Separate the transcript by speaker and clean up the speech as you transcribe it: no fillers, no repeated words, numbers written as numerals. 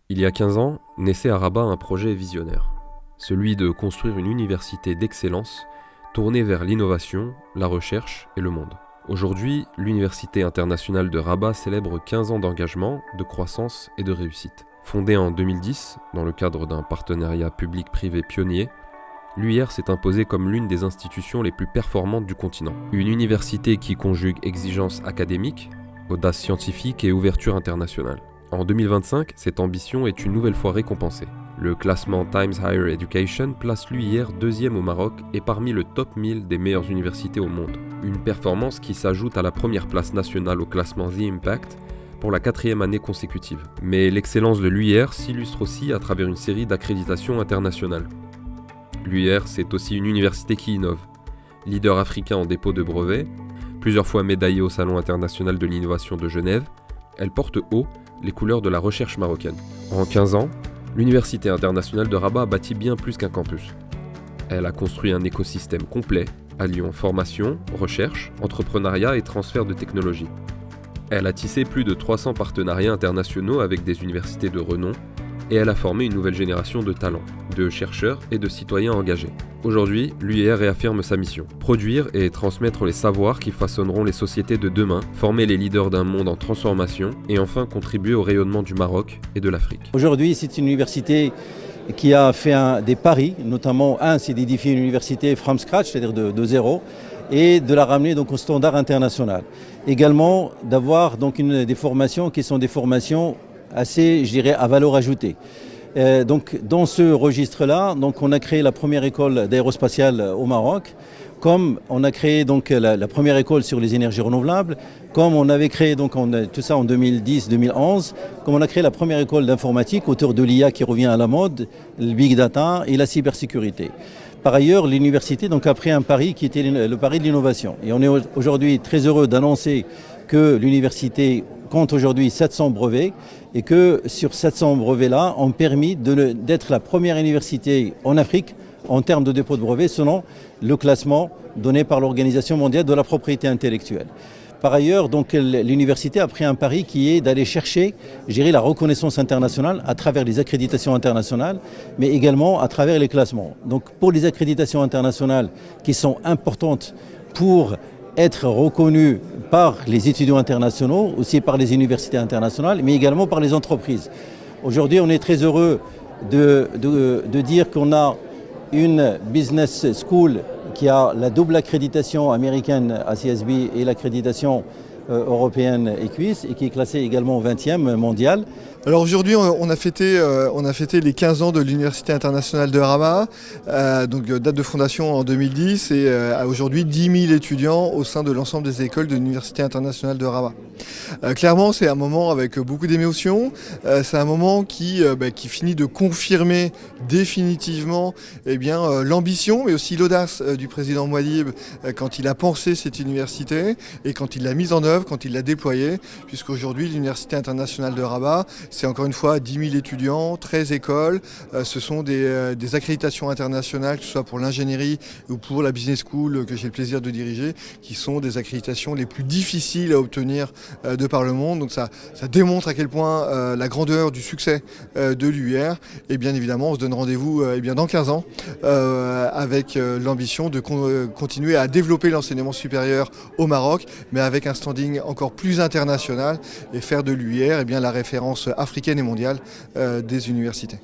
Speaker 1: Il y a 15 ans, naissait à Rabat un projet visionnaire, celui de construire une université d'excellence tournée vers l'innovation, la recherche et le monde. Aujourd'hui, l'Université internationale de Rabat célèbre 15 ans d'engagement, de croissance et de réussite. Fondée en 2010, dans le cadre d'un partenariat public-privé pionnier, l'UIR s'est imposée comme l'une des institutions les plus performantes du continent. Une université qui conjugue exigence académique, audace scientifique et ouverture internationale. En 2025, cette ambition est une nouvelle fois récompensée. Le classement Times Higher Education place l'UIR deuxième au Maroc et parmi le top 1000 des meilleures universités au monde. Une performance qui s'ajoute à la première place nationale au classement The Impact pour la 4e année consécutive. Mais l'excellence de l'UIR s'illustre aussi à travers une série d'accréditations internationales. L'UIR, c'est aussi une université qui innove. Leader africain en dépôt de brevets, plusieurs fois médaillée au Salon international de l'innovation de Genève, elle porte haut les couleurs de la recherche marocaine. En 15 ans, l'Université internationale de Rabat a bâti bien plus qu'un campus. Elle a construit un écosystème complet, alliant formation, recherche, entrepreneuriat et transfert de technologie. Elle a tissé plus de 300 partenariats internationaux avec des universités de renom et elle a formé une nouvelle génération de talents, de chercheurs et de citoyens engagés. Aujourd'hui, l'UIR réaffirme sa mission, produire et transmettre les savoirs qui façonneront les sociétés de demain, former les leaders d'un monde en transformation et enfin contribuer au rayonnement du Maroc et de l'Afrique.
Speaker 2: Aujourd'hui, c'est une université qui a fait des paris, notamment c'est d'édifier une université from scratch, c'est-à-dire de zéro, et de la ramener donc au standard international. Également d'avoir donc des formations qui sont des formations assez, je dirais, à valeur ajoutée. Donc dans ce registre-là, donc on a créé la première école d'aérospatiale au Maroc, comme on a créé donc la première école sur les énergies renouvelables, comme on avait créé donc tout ça en 2010-2011, comme on a créé la première école d'informatique autour de l'IA qui revient à la mode, le big data et la cybersécurité. Par ailleurs, l'université donc a pris un pari qui était le pari de l'innovation. Et on est aujourd'hui très heureux d'annoncer que l'université compte aujourd'hui 700 brevets et que sur 700 brevets-là ont permis d'être la première université en Afrique en termes de dépôt de brevets selon le classement donné par l'Organisation mondiale de la propriété intellectuelle. Par ailleurs, donc, l'université a pris un pari qui est d'aller chercher, gérer la reconnaissance internationale à travers les accréditations internationales, mais également à travers les classements. Donc pour les accréditations internationales qui sont importantes pour être reconnues par les étudiants internationaux, aussi par les universités internationales, mais également par les entreprises. Aujourd'hui, on est très heureux de dire qu'on a une business school qui a la double accréditation américaine ACSB et l'accréditation européenne EQUIS et qui est classée également au 20e mondial.
Speaker 3: Alors aujourd'hui, on a fêté les 15 ans de l'Université internationale de Rabat, donc date de fondation en 2010 et aujourd'hui 10 000 étudiants au sein de l'ensemble des écoles de l'Université internationale de Rabat. Clairement, c'est un moment avec beaucoup d'émotions, c'est un moment qui finit de confirmer définitivement l'ambition mais aussi l'audace du président Mouadib quand il a pensé cette université et quand il l'a mise en œuvre, quand il l'a déployée, puisqu'aujourd'hui l'Université internationale de Rabat, c'est encore une fois 10 000 étudiants, 13 écoles, ce sont des accréditations internationales, que ce soit pour l'ingénierie ou pour la business school que j'ai le plaisir de diriger, qui sont des accréditations les plus difficiles à obtenir de par le monde. Donc ça démontre à quel point la grandeur du succès de l'UIR. Et bien évidemment, on se donne rendez-vous dans 15 ans avec l'ambition de continuer à développer l'enseignement supérieur au Maroc, mais avec un standing encore plus international et faire de l'UIR la référence africaine et mondiale des universités.